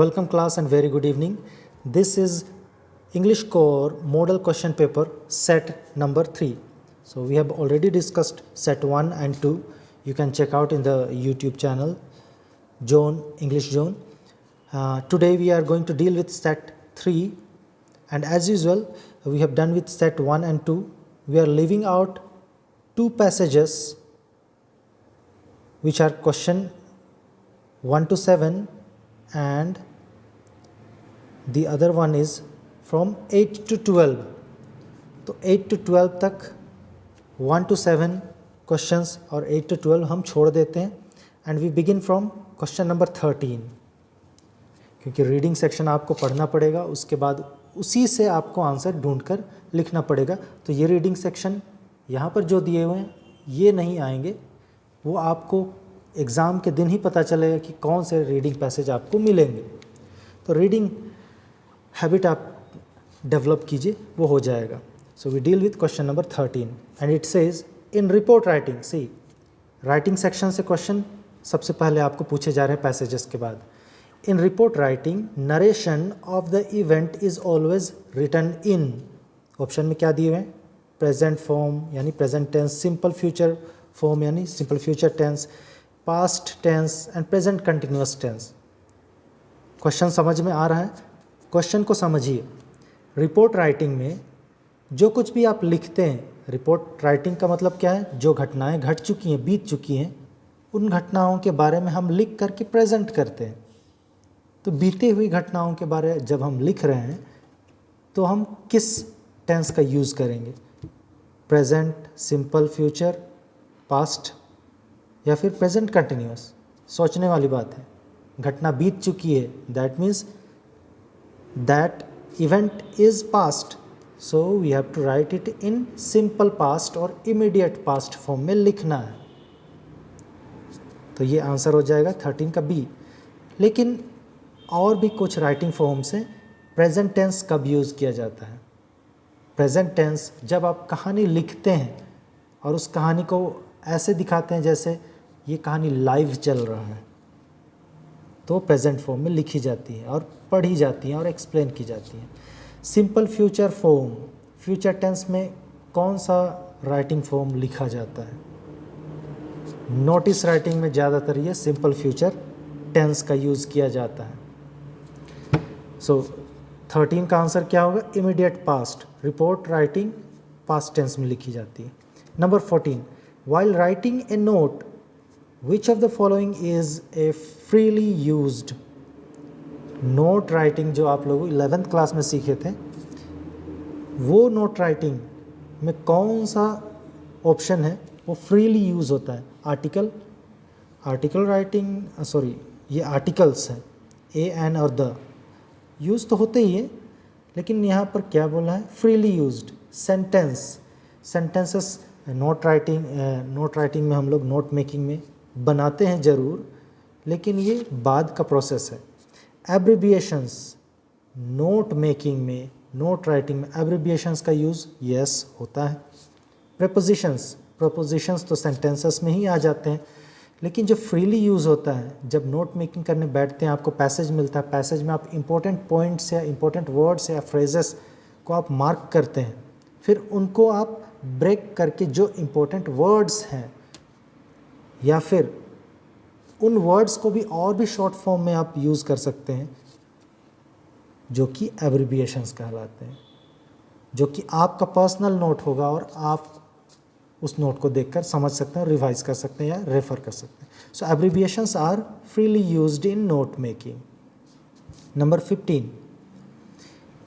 Welcome class and very good evening. This is English Core Model Question Paper set number 3. So we have already discussed set 1 and 2. You can check out in the YouTube channel English Zone. Today we are going to deal with set 3, and as usual we have done with set 1 and 2. We are leaving out two passages which are question 1 to 7 and the other one is from 8 to 12. तो 8 to 12 तक 1 to 7 questions और 8 to 12 हम छोड़ देते हैं and we begin from question number 13, क्योंकि reading section आपको पढ़ना पड़ेगा, उसके बाद उसी से आपको आंसर ढूंढकर लिखना पड़ेगा. तो ये रीडिंग सेक्शन यहाँ पर जो दिए हुए हैं ये नहीं आएंगे, वो आपको एग्ज़ाम के दिन ही पता चलेगा कि कौन से रीडिंग पैसेज आपको मिलेंगे. तो रीडिंग हैबिट आप डेवलप कीजिए, वो हो जाएगा. So we deal with question number 13 and it says in report writing. C writing section से क्वेश्चन सबसे पहले आपको पूछे जा रहे हैं पैसेजेस के बाद. In report writing narration of the event is always written in. Option में क्या दिए हुए हैं? प्रेजेंट फॉर्म यानी present tense, simple future form यानी simple future tense, past tense and present continuous tense. Question समझ में आ रहा है? क्वेश्चन को समझिए. रिपोर्ट राइटिंग में जो कुछ भी आप लिखते हैं, रिपोर्ट राइटिंग का मतलब क्या है? जो घटनाएं घट चुकी हैं, बीत चुकी हैं, उन घटनाओं के बारे में हम लिख करके प्रेजेंट करते हैं. तो बीते हुई घटनाओं के बारे जब हम लिख रहे हैं तो हम किस टेंस का यूज़ करेंगे? प्रेजेंट, सिंपल फ्यूचर, पास्ट या फिर प्रेजेंट कंटिन्यूअस? सोचने वाली बात है. घटना बीत चुकी है, that means that event is past, so we have to write it in simple past और इमीडिएट पास्ट फॉर्म में लिखना है. तो ये आंसर हो जाएगा 13 का बी. लेकिन और भी कुछ राइटिंग फॉर्म्स हैं. प्रेजेंट टेंस कब यूज़ किया जाता है? प्रेजेंट टेंस जब आप कहानी लिखते हैं और उस कहानी को ऐसे दिखाते हैं जैसे ये कहानी लाइव चल रहा है, तो प्रेजेंट फॉर्म में लिखी जाती है और पढ़ी जाती है और एक्सप्लेन की जाती है. Simple future form, future tense में कौन सा राइटिंग फॉर्म लिखा जाता है? नोटिस राइटिंग में ज़्यादातर ये सिंपल फ्यूचर टेंस का यूज़ किया जाता है. सो 13 का आंसर क्या होगा? Immediate past. Report writing past tense में लिखी जाती है. Number 14, while writing a note which of the following is a freely used. Note writing जो आप लोग 11th क्लास में सीखे थे, वो नोट राइटिंग में कौन सा ऑप्शन है वो फ्रीली यूज़ होता है? आर्टिकल राइटिंग, सॉरी ये आर्टिकल्स हैं, ए एन और द यूज़ तो होते ही है, लेकिन यहाँ पर क्या बोला है? Freely used. Sentences note writing में हम लोग नोट मेकिंग में बनाते हैं ज़रूर, लेकिन ये बाद का प्रोसेस है. एब्रिविएशंस नोट मेकिंग में, नोट राइटिंग में एब्रिविएशंस का यूज़ यस होता है. प्रपोजिशंस तो सेंटेंसेस में ही आ जाते हैं, लेकिन जो फ्रीली यूज़ होता है, जब नोट मेकिंग करने बैठते हैं, आपको पैसेज मिलता है, पैसेज में आप इंपॉर्टेंट पॉइंट्स या इंपॉर्टेंट वर्ड्स या फ्रेजेस को आप मार्क करते हैं, फिर उनको आप ब्रेक करके जो इंपॉर्टेंट वर्ड्स हैं या फिर उन वर्ड्स को भी और भी शॉर्ट फॉर्म में आप यूज़ कर सकते हैं, जो कि एब्रिविएशंस कहलाते हैं, जो कि आपका पर्सनल नोट होगा और आप उस नोट को देखकर समझ सकते हैं और रिवाइज कर सकते हैं या रेफर कर सकते हैं. So abbreviations are freely used in note making. Number 15,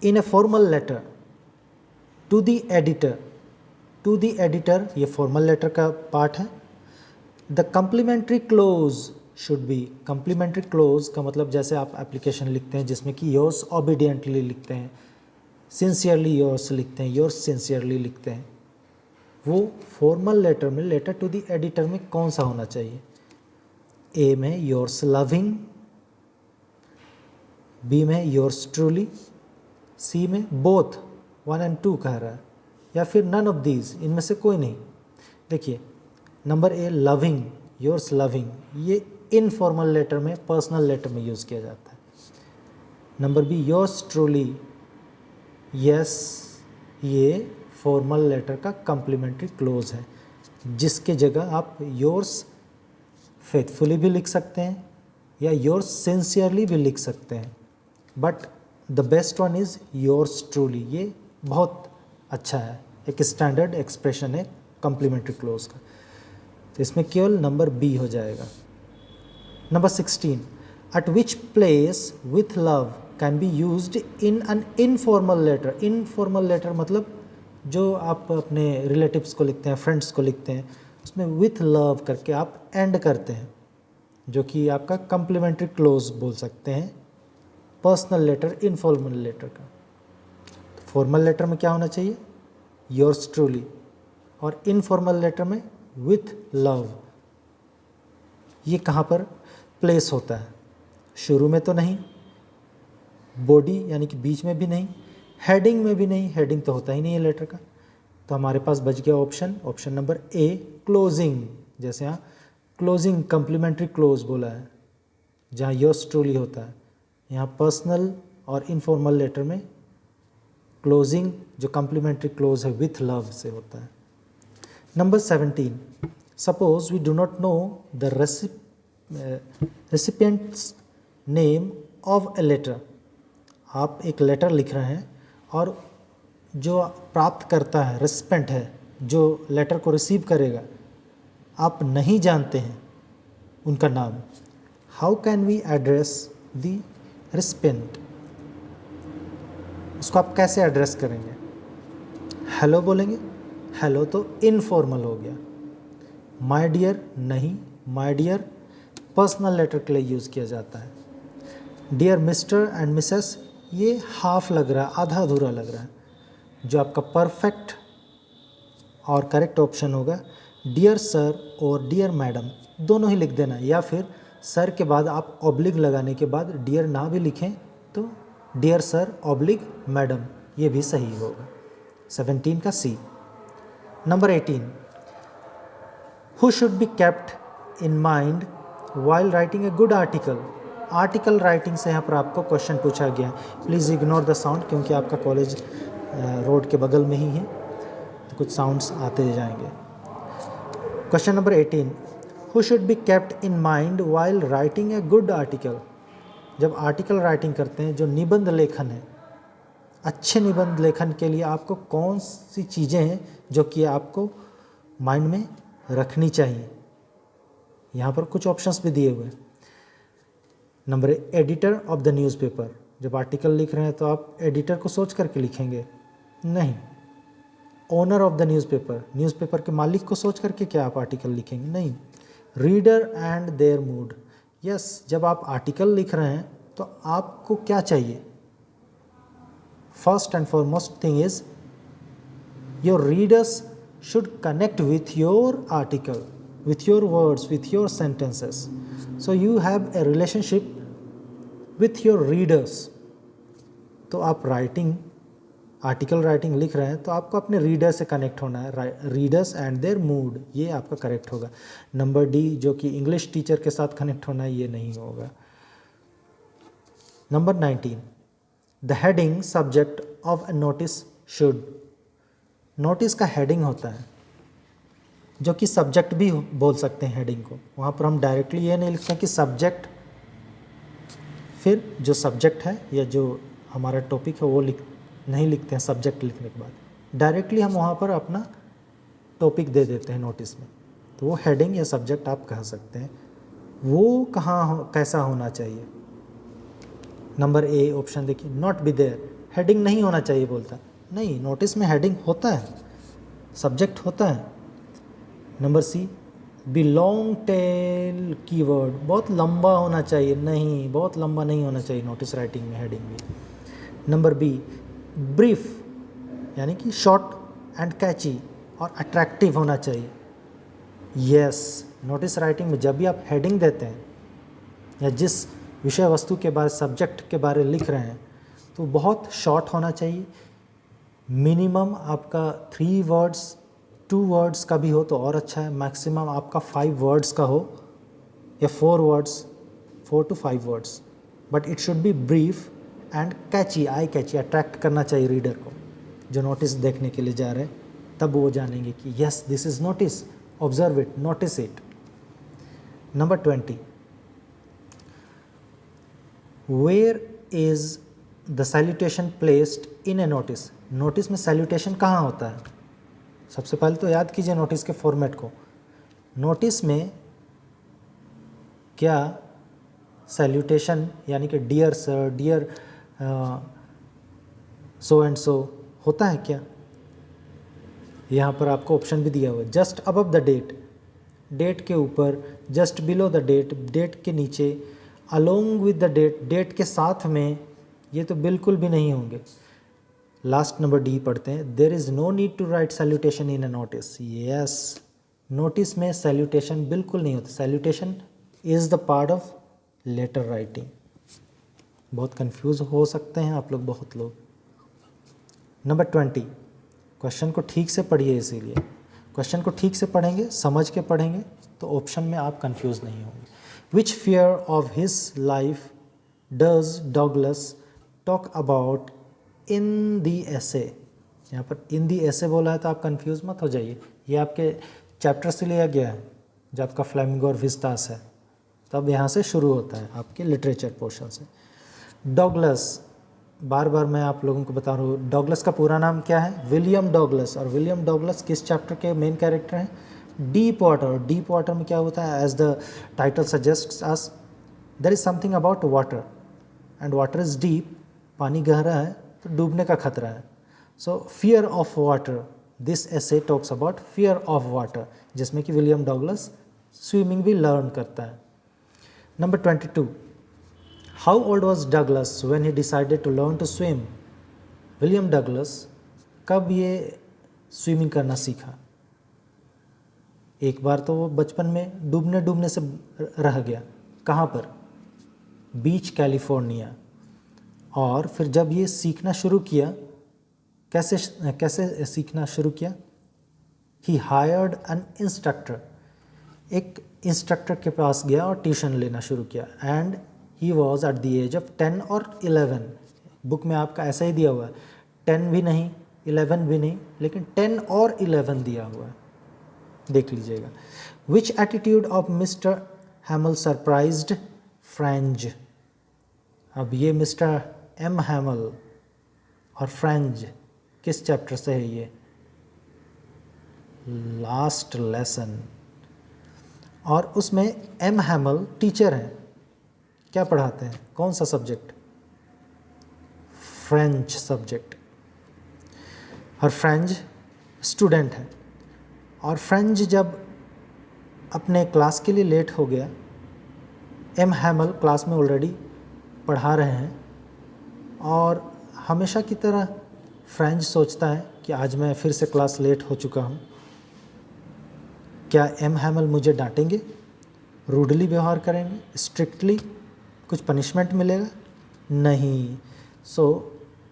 in a formal letter to the editor. To the editor ये फॉर्मल लेटर का पार्ट है. The complimentary close should be. Complimentary close का मतलब जैसे आप एप्लीकेशन लिखते हैं जिसमें कि योर्स ओबीडियंटली लिखते हैं, सिंसियरली योर्स लिखते हैं, योर्स सिंसियरली लिखते हैं, वो फॉर्मल लेटर में, लेटर टू द एडिटर में कौन सा होना चाहिए? ए में योर्स लविंग, बी में योर्स ट्रूली, सी में बोथ 1 and 2 कह रहा है, या फिर नन ऑफ दीज, इनमें से कोई नहीं. देखिए number A loving, yours loving, ये इनफॉर्मल लेटर में, पर्सनल लेटर में यूज़ किया जाता है. Number be yours truly, yes ये फॉर्मल लेटर का कम्प्लीमेंट्री क्लोज है, जिसके जगह आप योर्स फेथफुली भी लिख सकते हैं या योर्स सिंसियरली भी लिख सकते हैं, but the best one is yours truly. ये बहुत अच्छा है, एक स्टैंडर्ड एक्सप्रेशन है कम्प्लीमेंट्री क्लोज का, तो इसमें केवल नंबर बी हो जाएगा। Number 16, at which place with love can be used in an informal letter. Informal letter मतलब जो आप अपने रिलेटिव्स को लिखते हैं, फ्रेंड्स को लिखते हैं, उसमें विथ लव करके आप एंड करते हैं, जो कि आपका कम्प्लीमेंट्री क्लोज बोल सकते हैं पर्सनल लेटर, इनफॉर्मल लेटर का। तो फॉर्मल लेटर में क्या होना चाहिए, योर्स ट्रूली, और इनफॉर्मल लेटर में विथ लव। ये कहाँ पर प्लेस होता है, शुरू में तो नहीं, बॉडी यानी कि बीच में भी नहीं, हेडिंग में भी नहीं, हेडिंग तो होता ही नहीं है लेटर का। तो हमारे पास बच गया ऑप्शन नंबर ए क्लोजिंग। जैसे यहाँ क्लोजिंग कम्प्लीमेंट्री क्लोज बोला है, जहाँ योर्स ट्रूली होता है, यहाँ पर्सनल और इनफॉर्मल लेटर में क्लोजिंग जो कम्प्लीमेंट्री क्लोज है विथ लव से होता है। Number 17, suppose we do not know the recipient's name of a letter. आप एक लेटर लिख रहे हैं और जो प्राप्त करता है, रेसिपेंट है, जो लेटर को रिसीव करेगा, आप नहीं जानते हैं उनका नाम। How can we address the recipient, उसको आप कैसे एड्रेस करेंगे, हेलो बोलेंगे, हेलो तो इनफॉर्मल हो गया। माय डियर नहीं, माय डियर पर्सनल लेटर के लिए यूज़ किया जाता है। डियर मिस्टर एंड मिसेस ये हाफ लग रहा है, आधा अधूरा लग रहा है। जो आपका परफेक्ट और करेक्ट ऑप्शन होगा डियर सर और डियर मैडम दोनों ही लिख देना, या फिर सर के बाद आप ऑब्लिग लगाने के बाद डियर ना भी लिखें तो डियर सर ऑब्लिग मैडम, ये भी सही होगा। 17 का C. Number 18, who should be kept in mind while writing a good article. Article writing से यहाँ पर आपको क्वेश्चन पूछा गया है। प्लीज़ इग्नोर द साउंड, क्योंकि आपका कॉलेज रोड के बगल में ही है, तो कुछ साउंड्स आते जाएंगे। Question number 18, who should be kept in mind while writing a good article. जब आर्टिकल राइटिंग करते हैं, जो निबंध लेखन है, अच्छे निबंध लेखन के लिए आपको कौन सी चीज़ें हैं जो कि आपको माइंड में रखनी चाहिए। यहाँ पर कुछ ऑप्शंस भी दिए हुए हैं। Number editor of the newspaper, जब आर्टिकल लिख रहे हैं तो आप एडिटर को सोच करके लिखेंगे, नहीं। Owner of the newspaper, newspaper के मालिक को सोच करके क्या आप आर्टिकल लिखेंगे, नहीं। Reader and their mood, yes, जब आप आर्टिकल लिख रहे हैं तो आपको क्या चाहिए, first and foremost thing is your readers should connect with your article, with your words, with your sentences. So you have a relationship with your readers. तो आप आर्टिकल राइटिंग लिख रहे हैं तो आपको अपने रीडर से कनेक्ट होना है, रीडर्स एंड देयर मूड, ये आपका करेक्ट होगा। नंबर डी जो कि इंग्लिश टीचर के साथ कनेक्ट होना है, ये नहीं होगा। Number 19, the heading subject of A notice should. Notice का हेडिंग होता है, जो कि सब्जेक्ट भी बोल सकते हैं हेडिंग को। वहाँ पर हम डायरेक्टली ये नहीं लिखते कि सब्जेक्ट, फिर जो सब्जेक्ट है या जो हमारा टॉपिक है वो नहीं लिखते हैं सब्जेक्ट लिखने के बाद, डायरेक्टली हम वहाँ पर अपना टॉपिक दे देते हैं नोटिस में, तो वो हेडिंग या सब्जेक्ट आप कह सकते हैं। वो कैसा होना चाहिए। नंबर ए ऑप्शन देखिए, नॉट बी देयर, हेडिंग नहीं होना चाहिए बोलता, नहीं, नोटिस में हेडिंग होता है, सब्जेक्ट होता है। Number C, be long tail keyword, बहुत लंबा होना चाहिए, नहीं, बहुत लंबा नहीं होना चाहिए नोटिस राइटिंग में हेडिंग भी। नंबर बी, ब्रीफ, यानी कि शॉर्ट एंड कैची और अट्रैक्टिव होना चाहिए। यस, नोटिस राइटिंग में जब भी आप हेडिंग देते हैं या जिस विषय वस्तु के बारे, सब्जेक्ट के बारे लिख रहे हैं, तो बहुत शॉर्ट होना चाहिए। मिनिमम आपका 3 वर्ड्स, 2 वर्ड्स का भी हो तो और अच्छा है। मैक्सिमम आपका 5 वर्ड्स का हो या 4 words, 4 to 5 words, but it should be brief and catchy, eye catchy, attract करना चाहिए रीडर को जो नोटिस देखने के लिए जा रहे हैं, तब वो जानेंगे कि yes this is notice, observe it, notice it. Number 20, where is the salutation placed in a notice. Notice में सैल्यूटेशन कहाँ होता है? सबसे पहले तो याद कीजिए नोटिस के फॉर्मेट को। नोटिस में क्या सैल्यूटेशन यानी कि dear sir, dear so and so होता है क्या? यहाँ पर आपको ऑप्शन भी दिया हुआ है, just above the date, date के ऊपर, just below the date, date के नीचे, along with the date, date के साथ में, ये तो बिल्कुल भी नहीं होंगे। लास्ट नंबर डी पढ़ते हैं, there is no need to write salutation in a notice. Yes, notice में सैल्यूटेशन बिल्कुल नहीं होता। Salutation is the part of letter writing. बहुत कंफ्यूज हो सकते हैं आप लोग, बहुत लोग। नंबर 20, क्वेश्चन को ठीक से पढ़िए, इसीलिए क्वेश्चन को ठीक से पढ़ेंगे, समझ के पढ़ेंगे तो ऑप्शन में आप कंफ्यूज नहीं होंगे। Which fear of his life does Douglas talk about in the essay. यहाँ पर इन दी ऐसे बोला है तो आप कंफ्यूज मत हो जाइए, ये आपके चैप्टर से लिया गया है जो आपका फ्लेमिंगो और विस्तास है, तब यहाँ से शुरू होता है आपके लिटरेचर पोर्शन से। डॉगलस, बार बार मैं आप लोगों को बता रहा हूँ, डॉगलस का पूरा नाम क्या है? William Douglas. और विलियम डॉगलस किस चैप्टर के मेन कैरेक्टर हैं? Deep water. डीप वाटर में क्या होता है? As the title suggests us, there is something about water and water is deep, पानी गहरा है तो डूबने का खतरा है। So fear of water, this essay talks about fear of water, जिसमें कि विलियम डॉगलस स्विमिंग भी लर्न करता है। Number 22, how old was Douglas when he decided to learn to swim. William Douglas कब ये स्विमिंग करना सीखा? एक बार तो वो बचपन में डूबने से रह गया। कहाँ पर? बीच कैलिफोर्निया। और फिर जब ये सीखना शुरू किया, कैसे सीखना शुरू किया? ही हायर्ड एन इंस्ट्रक्टर, एक इंस्ट्रक्टर के पास गया और ट्यूशन लेना शुरू किया। And he was at the age of 10 और 11। बुक में आपका ऐसा ही दिया हुआ है, 10 भी नहीं 11 भी नहीं, लेकिन 10 और 11 दिया हुआ है, देख लीजिएगा। Which attitude of Mister Hamel surprised Franz. अब ये मिस्टर एम हैमल और फ्रेंच किस चैप्टर से है? ये लास्ट लेसन। और उसमें एम हैमल टीचर हैं, क्या पढ़ाते हैं? कौन सा सब्जेक्ट? French subject. और फ्रेंच स्टूडेंट है। और फ्रेंच जब अपने क्लास के लिए लेट हो गया, एम हैमल क्लास में ऑलरेडी पढ़ा रहे हैं, और हमेशा की तरह फ्रेंच सोचता है कि आज मैं फिर से क्लास लेट हो चुका हूँ, क्या एम हैमल मुझे डांटेंगे, रूडली व्यवहार करेंगे, स्ट्रिक्टली कुछ पनिशमेंट मिलेगा? नहीं। सो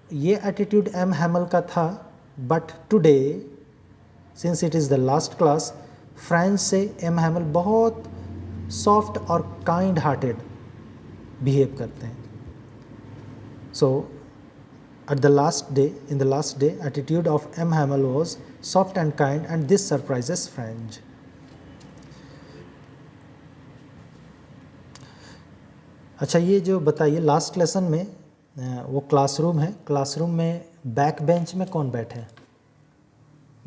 ये एटीट्यूड एम हैमल का था। But today since it is the last class, French से एम हैमल बहुत सॉफ्ट और काइंड हार्टेड बिहेव करते हैं। सो at the last day, in the last day, attitude of M. Hamel was soft and kind, and this surprises French. अच्छा, ये जो बताइए last lesson में वो क्लासरूम है, क्लासरूम में बैक बेंच में कौन बैठे हैं?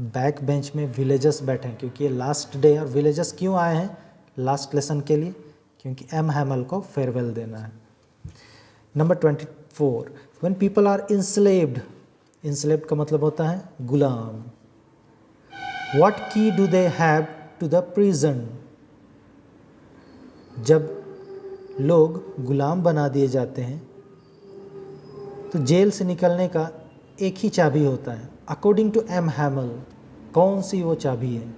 बैक बेंच में विलेजर्स बैठे हैं, क्योंकि ये लास्ट डे। और विलेजर्स क्यों आए हैं लास्ट लेसन के लिए? क्योंकि एम हैमल को फेयरवेल देना है। Number 24, when people are enslaved, enslaved का मतलब होता है गुलाम। what key do they have to the prison? जब लोग गुलाम बना दिए जाते हैं तो जेल से निकलने का एक ही चाबी होता है। अकॉर्डिंग टू एम हैमल, कौन सी वो चाबी है?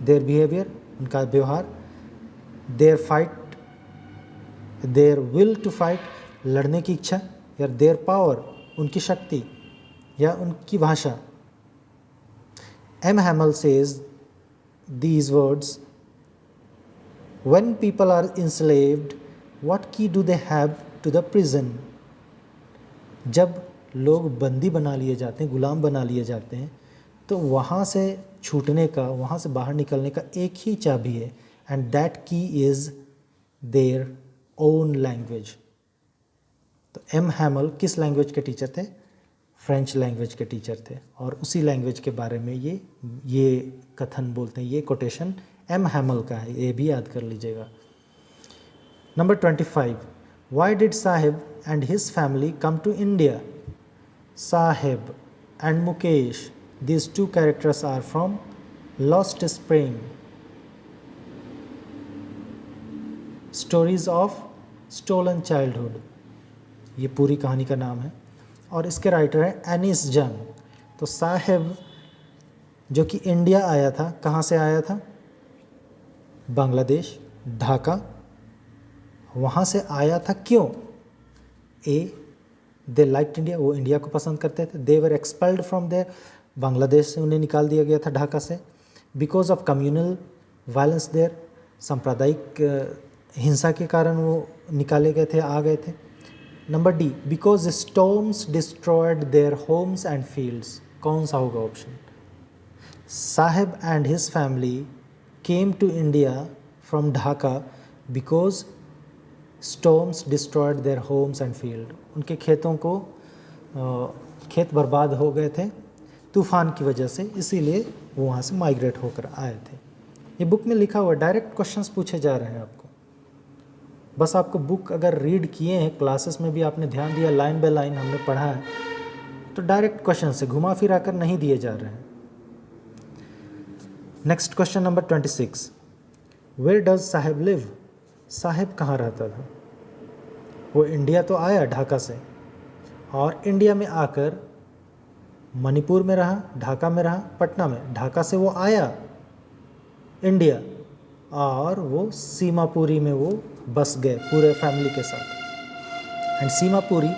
देयर बिहेवियर, उनका व्यवहार, their fight, their will to fight, लड़ने की इच्छा, या देयर पावर, उनकी शक्ति, या उनकी भाषा। M Hamel says these words, when people are enslaved, what key do they have to the prison? जब लोग बंदी बना लिए जाते हैं, गुलाम बना लिए जाते हैं, तो वहाँ से छूटने का, वहाँ से बाहर निकलने का एक ही चाबी है, एंड दैट की इज़ देयर ओन लैंग्वेज। तो एम हैमल किस लैंग्वेज के टीचर थे? फ्रेंच लैंग्वेज के टीचर थे, और उसी लैंग्वेज के बारे में ये कथन बोलते हैं, ये कोटेशन एम हैमल का है, ये भी याद कर लीजिएगा। Number 25, why did Saheb and his family come to India? Saheb and Mukesh, these two characters are from Lost Spring, Stories of Stolen Childhood, ये पूरी कहानी का नाम है, और इसके राइटर है एनिस जंग। तो साहिब जो कि इंडिया आया था, कहाँ से आया था? बांग्लादेश, ढाका, वहाँ से आया था। क्यों? दे लाइक्ड इंडिया, वो इंडिया को पसंद करते थे। They were expelled from there, Bangladesh से उन्हें निकाल दिया गया था, ढाका से, because of communal violence there, सांप्रदायिक हिंसा के कारण वो निकाले गए थे, आ गए थे। Number D, because storms destroyed their homes and fields. कौन सा होगा option? Saheb and his family came to India from Dhaka because storms destroyed their homes and field. उनके खेतों को खेत बर्बाद हो गए थे तूफ़ान की वजह से, इसीलिए वो वहाँ से माइग्रेट होकर आए थे। ये बुक में लिखा हुआ, डायरेक्ट क्वेश्चंस पूछे जा रहे हैं आपको। बस आपको बुक अगर रीड किए हैं, क्लासेस में भी आपने ध्यान दिया, लाइन बाय लाइन हमने पढ़ा है, तो डायरेक्ट क्वेश्चन से घुमा फिरा कर नहीं दिए जा रहे हैं। Next question number 26, where does Saheb live? Saheb कहाँ रहता था? वो इंडिया तो आया ढाका से, और इंडिया में आकर मणिपुर में रहा, ढाका में रहा, पटना में। ढाका से वो आया इंडिया, और वो सीमापुरी में वो बस गए पूरे फैमिली के साथ। And Seemapuri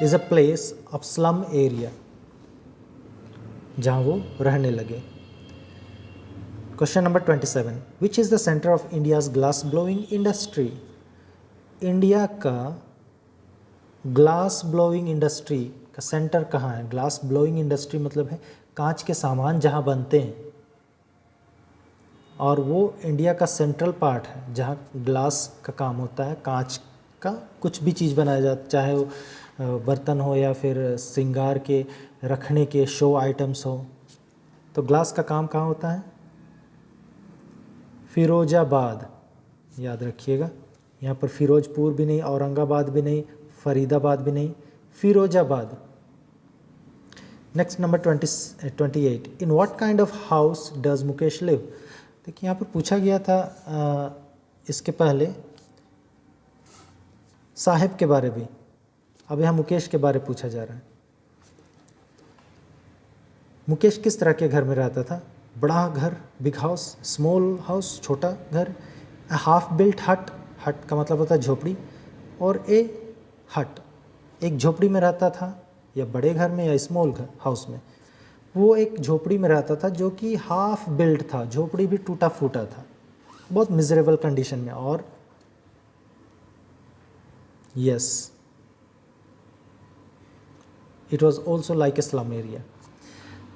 is a place of slum area, जहाँ वो रहने लगे। Question number 27, which is the centre of India's glass blowing industry? India का ग्लास ब्लोइंग इंडस्ट्री का सेंटर कहाँ है? ग्लास ब्लोइंग इंडस्ट्री मतलब है कांच के सामान जहाँ बनते हैं, और वो इंडिया का सेंट्रल पार्ट है जहाँ ग्लास का काम होता है। कांच का कुछ भी चीज़ बनाया जाता, चाहे वो बर्तन हो या फिर श्रृंगार के रखने के शो आइटम्स हो, तो ग्लास का काम कहाँ होता है? फिरोजाबाद, याद रखिएगा। यहाँ पर फिरोजपुर भी नहीं, औरंगाबाद भी नहीं, फरीदाबाद भी नहीं, Firozabad. Next number 28, in what kind of house does Mukesh live? देखिए यहाँ पर पूछा गया था इसके पहले साहिब के बारे भी, अब यहाँ मुकेश के बारे पूछा जा रहा है। मुकेश किस तरह के घर में रहता था? बड़ा घर, बिग हाउस, स्मॉल हाउस, छोटा घर, हाफ बिल्ट हट, हट का मतलब होता है झोपड़ी, और ए हट, एक झोपड़ी में रहता था, या बड़े घर में या स्मॉल घर हाउस में। वो एक झोपड़ी में रहता था जो कि हाफ बिल्ट था, झोपड़ी भी टूटा फूटा था, बहुत मिजरेबल कंडीशन में। और yes, it was also like a slum area.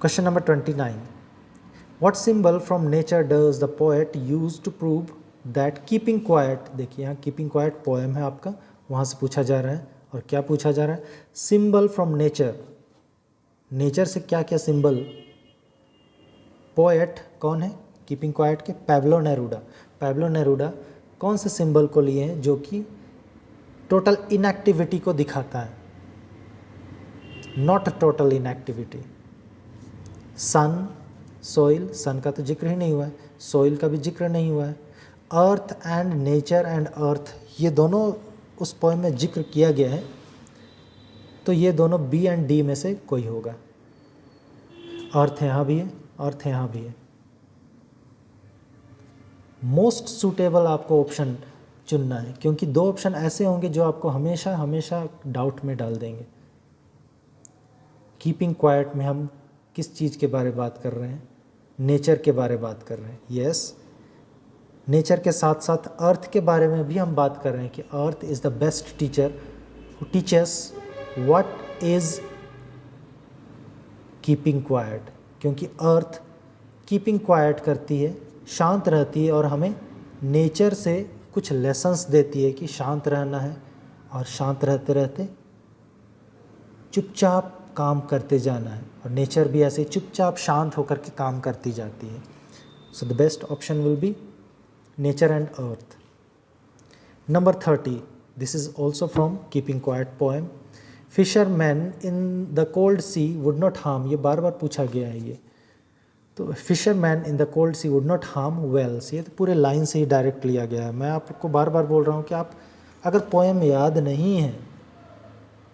Question number 29, what symbol from nature does the poet use to prove that keeping quiet? देखिए यहाँ कीपिंग क्वाइट पोएम है आपका, वहाँ से पूछा जा रहा है। और क्या पूछा जा रहा है? सिंबल फ्रॉम नेचर, नेचर से क्या क्या सिंबल? पोएट कौन है कीपिंग क्वाइट के? पैब्लो नेरूडा। पैब्लो नेरूडा कौन से सिंबल को लिए हैं जो कि टोटल इनएक्टिविटी को दिखाता है? Not total inactivity. Sun, soil, sun का तो जिक्र ही नहीं हुआ है, सोइल का भी जिक्र नहीं हुआ है। अर्थ एंड नेचर एंड अर्थ, ये दोनों उस पोएम में जिक्र किया गया है, तो ये दोनों बी एंड डी में से कोई होगा। अर्थ यहाँ भी है, अर्थ यहाँ भी है। मोस्ट सूटेबल आपको ऑप्शन चुनना है, क्योंकि दो ऑप्शन ऐसे होंगे जो आपको हमेशा हमेशा डाउट में डाल देंगे। कीपिंग क्वाइट में हम किस चीज़ के बारे में बात कर रहे हैं? नेचर के बारे में बात कर रहे हैं। यस, नेचर के साथ साथ अर्थ के बारे में भी हम बात कर रहे हैं कि earth is the best teacher who teachers what is keeping quiet, क्योंकि अर्थ कीपिंग क्वाइट करती है, शांत रहती है और हमें नेचर से कुछ लेसन्स देती है कि शांत रहना है और शांत रहते रहते चुपचाप काम करते जाना है, और नेचर भी ऐसे चुपचाप शांत होकर के काम करती जाती है. So the best option will be nature and earth. Number 30, this is also from keeping quiet poem. Fisherman in the cold sea would not harm, ये बार बार पूछा गया है ये. तो fisherman in the cold sea would not harm whales, ये तो पूरे लाइन से ही डायरेक्ट लिया गया है. मैं आपको बार बार बोल रहा हूँ कि आप अगर पोएम याद नहीं है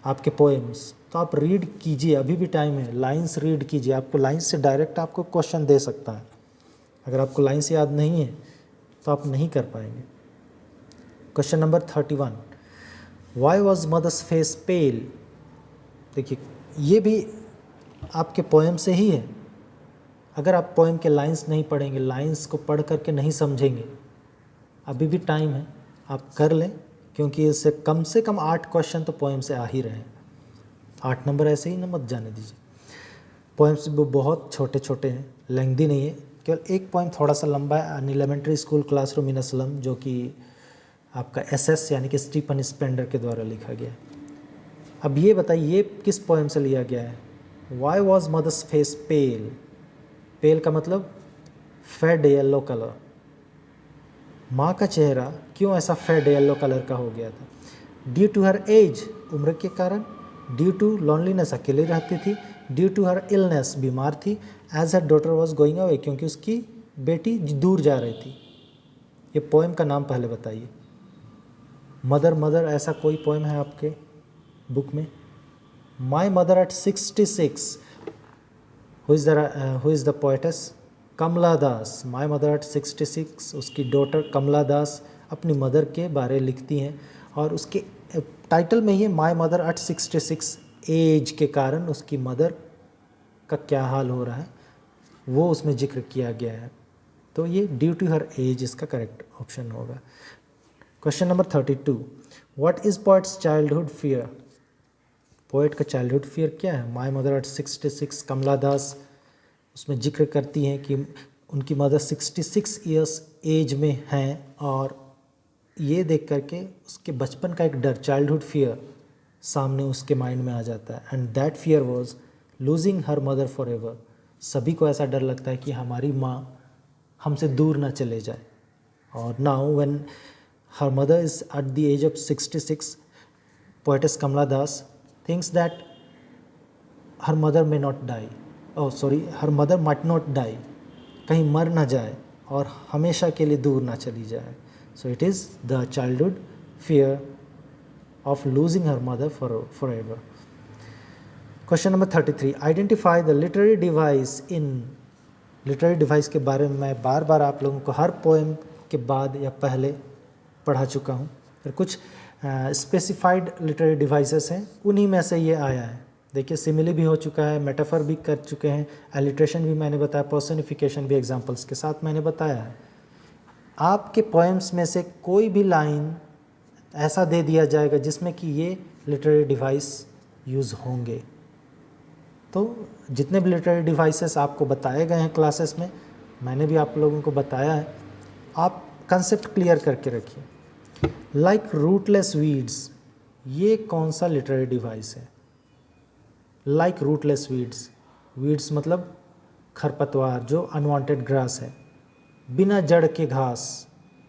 आपके पोएम्स तो आप रीड कीजिए, अभी भी टाइम है, लाइंस रीड कीजिए. आपको लाइंस से डायरेक्ट आपको क्वेश्चन दे सकता है. अगर आपको लाइंस याद नहीं है तो आप नहीं कर पाएंगे. Question number 31, why was mother's face pale. देखिए ये भी आपके पोएम से ही है. अगर आप पोएम के लाइंस नहीं पढ़ेंगे, लाइंस को पढ़ करके नहीं समझेंगे, अभी भी टाइम है, आप कर लें, क्योंकि इससे कम से कम 8 क्वेश्चन तो पोएम से आ ही रहे हैं. 8 नंबर ऐसे ही न मत जाने दीजिए. पोएम्स बहुत छोटे छोटे हैं, लेंथी नहीं है. केवल एक पोएम थोड़ा सा लंबा है, an elementary school classroom in a slum, जो कि आपका एसएस यानी कि स्टीफन स्पेंडर के द्वारा लिखा गया. अब ये बताइए ये किस पोएम से लिया गया है. वाई वॉज मदर्स फेस पेल. पेल का मतलब फेड येलो कलर. माँ का चेहरा क्यों ऐसा फेड येलो कलर का हो गया था. ड्यू टू हर एज, उम्र के कारण. ड्यू टू लॉनलीनेस, अकेली रहती थी. ड्यू टू हर इलनेस, बीमार थी. As her daughter was going away, क्योंकि उसकी बेटी दूर जा रही थी. ये पोएम का नाम पहले बताइए. मदर मदर ऐसा कोई पोएम है आपके बुक में. My mother at 66, who is the poetess. Kamala Das. My mother at 66, उसकी डॉटर कमला दास अपनी मदर के बारे लिखती हैं, और उसके टाइटल में ही माई मदर एट 66, एज के कारण उसकी मदर का क्या हाल हो रहा है वो उसमें जिक्र किया गया है. तो ये ड्यू टू हर एज इसका करेक्ट ऑप्शन होगा. Question number 32, what is poets childhood fear. Poet का चाइल्डहुड फियर क्या है. माई मदर एट 66, कमला दास उसमें जिक्र करती हैं कि उनकी मदर 66 ईयर्स एज में हैं, और ये देख करके उसके बचपन का एक डर, चाइल्डहुड फियर सामने उसके माइंड में आ जाता है. And that fear was losing her mother for ever. सभी को ऐसा डर लगता है कि हमारी माँ हमसे दूर ना चले जाए. और now when her mother is at the age of 66, poetess Kamala Das thinks that her mother may not die. Her mother might not die, कहीं मर ना जाए और हमेशा के लिए दूर ना चली जाए. So it is the childhood fear of losing her mother for ever. Question number 33, identify the literary device in. Literary device के बारे में मैं बार बार आप लोगों को हर पोएम के बाद या पहले पढ़ा चुका हूँ. फिर कुछ स्पेसिफाइड लिटरेरी डिवाइसेस हैं, उन्हीं में से ये आया है. देखिए सिमिली भी हो चुका है, मेटाफर भी कर चुके हैं, एलिट्रेशन भी मैंने बताया, पर्सनिफिकेशन भी एग्जांपल्स के साथ मैंने बताया है. आपके पोएम्स में से कोई भी लाइन ऐसा दे दिया जाएगा जिसमें कि ये लिटरेरी डिवाइस यूज़ होंगे. तो जितने भी लिटरेरी डिवाइसेस आपको बताए गए हैं क्लासेस में, मैंने भी आप लोगों को बताया है, आप कंसेप्ट क्लियर करके रखिए. लाइक रूटलेस वीड्स, ये कौन सा लिटरेरी डिवाइस है. लाइक रूटलेस वीड्स, वीड्स मतलब खरपतवार जो अनवांटेड ग्रास है. बिना जड़ के घास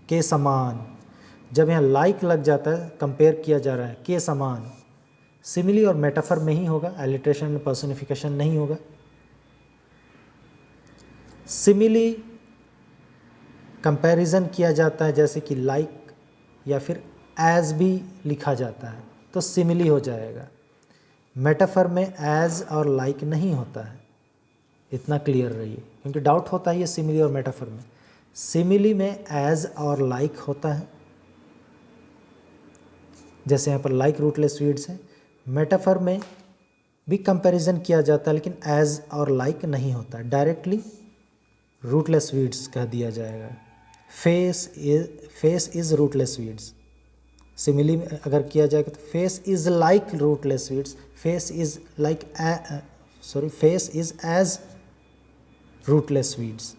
के समान, जब यहाँ लाइक लग जाता है कंपेयर किया जा रहा है के समान, सिमिली और मेटाफर में ही होगा, एलिट्रेशन में पर्सनिफिकेशन नहीं होगा. सिमिली कंपैरिजन किया जाता है, जैसे कि लाइक या फिर एज भी लिखा जाता है तो सिमिली हो जाएगा. मेटाफर में एज और लाइक नहीं होता है, इतना क्लियर रहिए, क्योंकि डाउट होता है ये सिमिली और मेटाफर में. सिमिली में एज और लाइक होता है, जैसे यहाँ पर लाइक रूटलेस वीड्स है. मेटाफर में भी कंपैरिजन किया जाता है, लेकिन एज और लाइक नहीं होता है, डायरेक्टली रूटलेस वीड्स कह दिया जाएगा. Face is rootless weeds. Simile अगर किया जाए तो face is like rootless weeds, face is like face is as rootless weeds.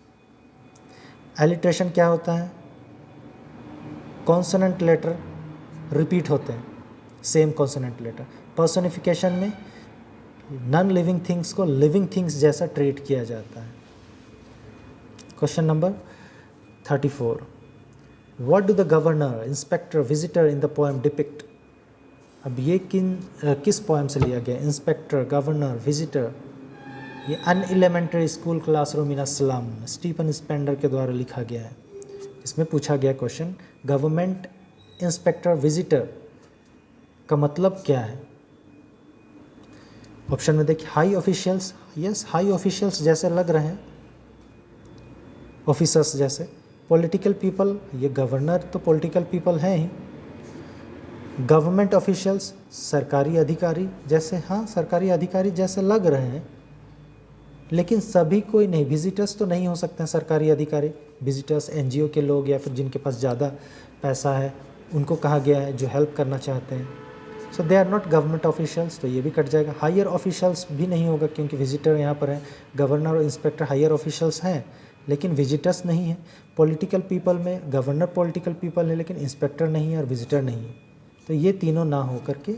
Alliteration क्या होता है? कॉन्सोनेंट लेटर रिपीट होते हैं, सेम कॉन्सोनेंट लेटर। पर्सोनिफिकेशन में नॉन लिविंग थिंग्स को लिविंग थिंग्स जैसा ट्रीट किया जाता है। Question number 34, what do the governor, inspector, visitor in the poem depict? अब ये किस पोएम से लिया गया? Inspector, governor, visitor. ये an elementary school classroom in a slum, Stephen Spender के द्वारा लिखा गया है। इसमें पूछा गया क्वेश्चन, गवर्नमेंट इंस्पेक्टर विजिटर का मतलब क्या है? ऑप्शन में देखिए, high officials, yes high officials जैसे लग रहे हैं, ऑफिसर्स जैसे। पॉलिटिकल पीपल, ये गवर्नर तो पॉलिटिकल पीपल हैं ही। गवर्नमेंट ऑफिशियल्स, सरकारी अधिकारी जैसे, हाँ सरकारी अधिकारी जैसे लग रहे हैं, लेकिन सभी कोई नहीं, विजिटर्स तो नहीं हो सकते हैं सरकारी अधिकारी। विजिटर्स एनजीओ के लोग या फिर जिनके पास ज़्यादा पैसा है उनको कहा गया है, जो हेल्प करना चाहते हैं। So they are not government officials, तो ये भी कट जाएगा। हायर ऑफिशियल्स भी नहीं होगा क्योंकि विजिटर यहाँ पर है। गवर्नर और इंस्पेक्टर हायर ऑफिशियल्स हैं लेकिन विजिटर्स नहीं है। पॉलिटिकल पीपल में गवर्नर पॉलिटिकल पीपल है लेकिन इंस्पेक्टर नहीं है और विजिटर नहीं है। तो ये तीनों ना हो करके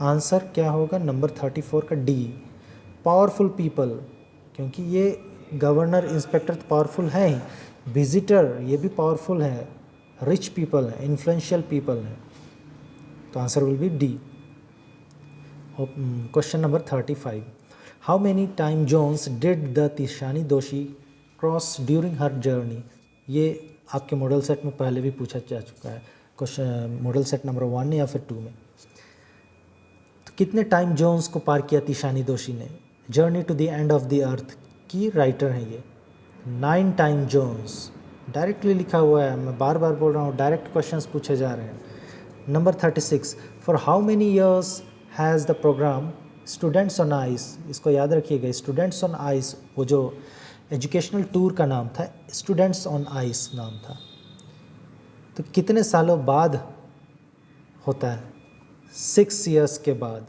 आंसर क्या होगा नंबर 34 का डी, पावरफुल पीपल, क्योंकि ये गवर्नर इंस्पेक्टर तो पावरफुल हैं ही, विजिटर ये भी पावरफुल है, रिच पीपल है, इन्फ्लुएंशियल पीपल है। तो answer will be D. Question number 35, how many time zones did the Tishani दोषी क्रॉस ड्यूरिंग हर जर्नी? ये आपके मॉडल सेट में पहले भी पूछा जा चुका है, क्वेश्चन मॉडल सेट नंबर 1 या फिर 2 में। तो कितने टाइम जोन्स को पार किया तिशानी दोषी ने? Journey to the end of the earth की राइटर है ये। 9 टाइम जोन्स डायरेक्टली लिखा हुआ है, मैं बार बार बोल रहा हूँ, डायरेक्ट क्वेश्चंस पूछे जा रहे हैं। Number 36, for how many years has the programme students on ice? इसको याद रखिएगा, स्टूडेंट्स ऑन आइस वो जो एजुकेशनल टूर का नाम था, स्टूडेंट्स ऑन आइस नाम था। तो कितने सालों बाद होता है? 6 ईयर्स के बाद,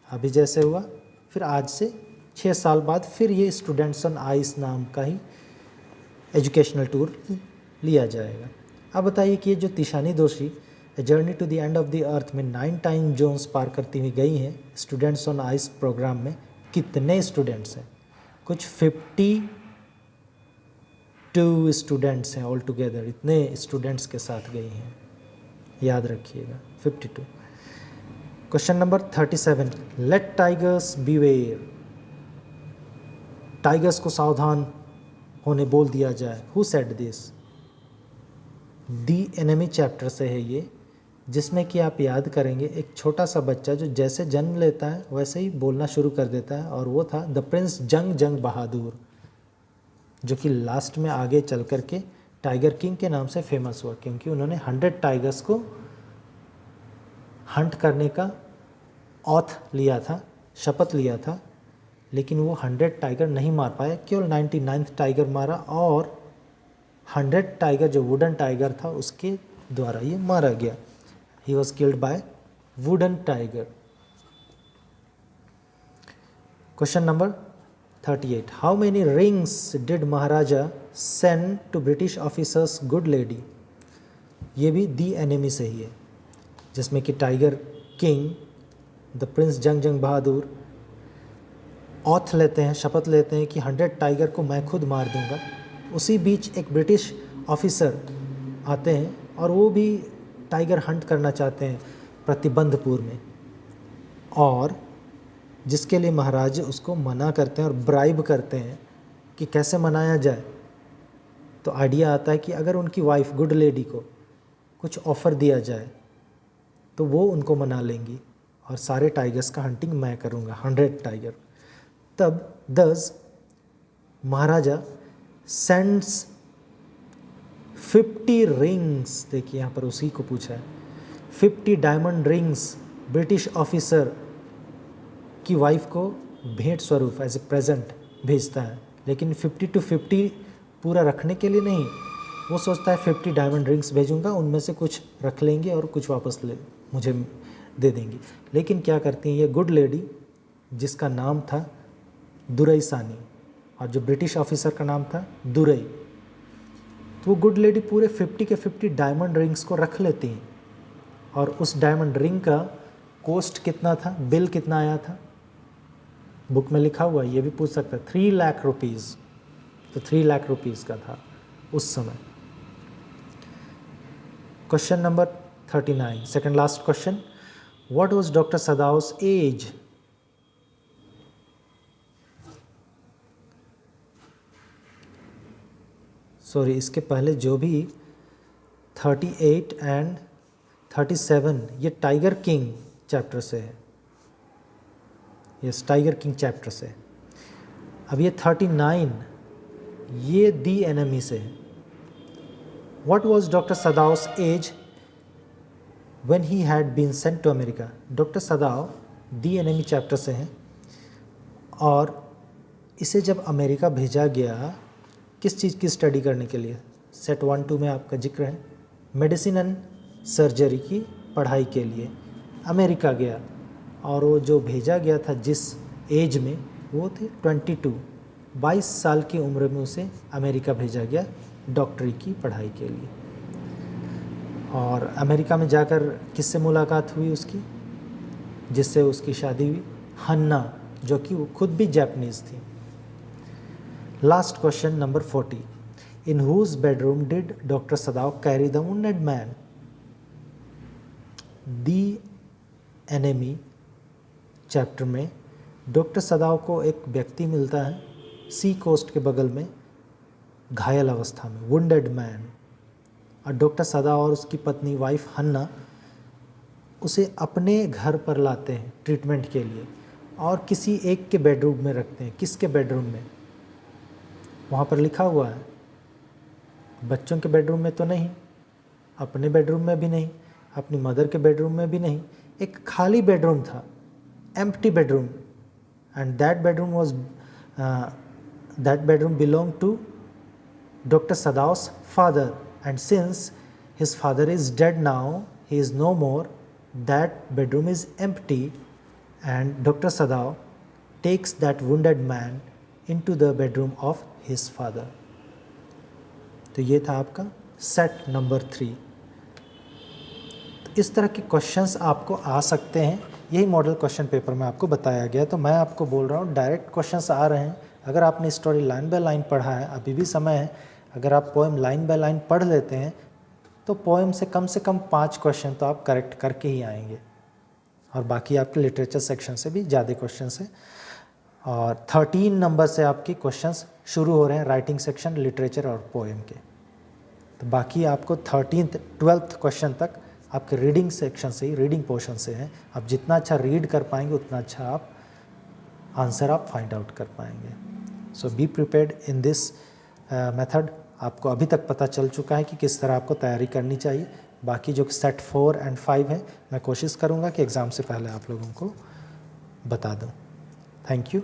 अभी जैसे हुआ, फिर आज से 6 साल बाद फिर ये स्टूडेंट्स ऑन आइस नाम का ही एजुकेशनल टूर लिया जाएगा। अब बताइए कि ये जो Tishani Doshi journey to the end of the earth में 9 टाइम जोन्स पार करती हुई गई हैं, स्टूडेंट्स ऑन आइस प्रोग्राम में कितने स्टूडेंट्स हैं? कुछ 52 स्टूडेंट्स हैं ऑल टुगेदर, इतने स्टूडेंट्स के साथ गई हैं, याद रखिएगा 52। Question number 37, let tigers beware, tigers को सावधान होने बोल दिया जाए। Who said this? The enemy chapter से है ये, जिसमें कि आप याद करेंगे एक छोटा सा बच्चा जो जैसे जन्म लेता है वैसे ही बोलना शुरू कर देता है, और वो था द प्रिंस जंग जंग बहादुर, जो कि लास्ट में आगे चल कर के टाइगर किंग के नाम से फेमस हुआ, क्योंकि उन्होंने 100 टाइगर्स को हंट करने का ऑथ लिया था, शपथ लिया था, लेकिन वो 100 टाइगर नहीं मार पाए, केवल 99th टाइगर मारा, और 100 टाइगर जो वुडन टाइगर था उसके द्वारा ये मारा गया। He was killed by wooden tiger. Question number 38, how many rings did Maharaja send to British officers good lady? ये भी दी एनिमी से ही है, जिसमें कि टाइगर किंग द प्रिंस जंग जंग बहादुर ऑथ लेते हैं, शपथ लेते हैं कि 100 टाइगर को मैं खुद मार दूंगा। उसी बीच एक ब्रिटिश ऑफिसर आते हैं और वो भी टाइगर हंट करना चाहते हैं प्रतिबंधपुर में, और जिसके लिए महाराज उसको मना करते हैं और ब्राइब करते हैं कि कैसे मनाया जाए। तो आइडिया आता है कि अगर उनकी वाइफ गुड लेडी को कुछ ऑफ़र दिया जाए तो वो उनको मना लेंगी और सारे टाइगर्स का हंटिंग मैं करूँगा, 100 टाइगर। तब दस महाराजा सेंड्स 50 रिंग्स, देखिए यहाँ पर उसी को पूछा है, 50 डायमंड रिंग्स ब्रिटिश ऑफिसर की वाइफ को भेंट स्वरूप एज ए प्रेजेंट भेजता है, लेकिन 50 to 50 पूरा रखने के लिए नहीं, वो सोचता है 50 डायमंड रिंग्स भेजूंगा, उनमें से कुछ रख लेंगे और कुछ वापस मुझे दे देंगी। लेकिन क्या करती हैं ये गुड लेडी, जिसका नाम था दुरई सानी, और जो ब्रिटिश ऑफिसर का नाम था दुरई, तो वो गुड लेडी पूरे 50 के 50 डायमंड रिंग्स को रख लेती हैं। और उस डायमंड रिंग का कॉस्ट कितना था, बिल कितना आया था, बुक में लिखा हुआ है, ये भी पूछ सकता है, 3 लाख रुपीज़। तो 3 लाख रुपीज़ का था उस समय। Question number 39, second last question, what was doctor Sadao's age? Sorry, इसके पहले जो भी 38 एंड 37 ये टाइगर किंग चैप्टर से है, यस टाइगर किंग चैप्टर से। अब ये 39 ये दी एनिमी से है। What was doctor Sadao's age when he had been sent to America? Doctor Sadao the enemy chapter से हैं, और इसे जब अमेरिका भेजा गया किस चीज़ की स्टडी करने के लिए? सेट 1-2 में आपका जिक्र है, मेडिसिन एंड सर्जरी की पढ़ाई के लिए अमेरिका गया। और वो जो भेजा गया था जिस एज में, वो थे 22 साल की उम्र में उसे अमेरिका भेजा गया डॉक्टरी की पढ़ाई के लिए। और अमेरिका में जाकर किससे मुलाकात हुई उसकी, जिससे उसकी शादी हुई? हन्ना, जो कि वो खुद भी जापानीज़ थी। Last question number 40, in whose bedroom did doctor Sadao carry the wounded man? The enemy chapter में डॉक्टर सदाव को एक व्यक्ति मिलता है सी कोस्ट के बगल में घायल अवस्था में, वुंडेड मैन, और डॉक्टर सदाव और उसकी पत्नी वाइफ हन्ना उसे अपने घर पर लाते हैं ट्रीटमेंट के लिए, और किसी एक के बेडरूम में रखते हैं। किसके बेडरूम में? वहाँ पर लिखा हुआ है, बच्चों के बेडरूम में तो नहीं, अपने बेडरूम में भी नहीं, अपनी मदर के बेडरूम में भी नहीं, एक खाली बेडरूम था, empty bedroom, and that bedroom belong to doctor Sadao's father, and since his father is dead now, he is no more, that bedroom is empty, and doctor Sadao takes that wounded man into the bedroom of his father. तो ये था आपका set number 3। तो इस तरह के questions आपको आ सकते हैं, यही मॉडल क्वेश्चन पेपर में आपको बताया गया। तो मैं आपको बोल रहा हूँ डायरेक्ट क्वेश्चंस आ रहे हैं। अगर आपने स्टोरी लाइन बाय लाइन पढ़ा है, अभी भी समय है, अगर आप पोएम लाइन बाय लाइन पढ़ लेते हैं तो पोएम से कम 5 क्वेश्चन तो आप करेक्ट करके ही आएंगे, और बाकी आपके लिटरेचर सेक्शन से भी ज़्यादा क्वेश्चन है। और 13 नंबर से आपके क्वेश्चंस शुरू हो रहे हैं, राइटिंग सेक्शन, लिटरेचर और पोएम के। तो बाकी आपको 13th 12th क्वेश्चन तक आपके रीडिंग सेक्शन से ही, रीडिंग पोर्शन से है। आप जितना अच्छा रीड कर पाएंगे उतना अच्छा आप आंसर आप फाइंड आउट कर पाएंगे। So be prepared in this method. आपको अभी तक पता चल चुका है कि किस तरह आपको तैयारी करनी चाहिए। बाकी जो सेट 4 एंड 5 है, मैं कोशिश करूँगा कि एग्ज़ाम से पहले आप लोगों को बता दूँ। Thank you.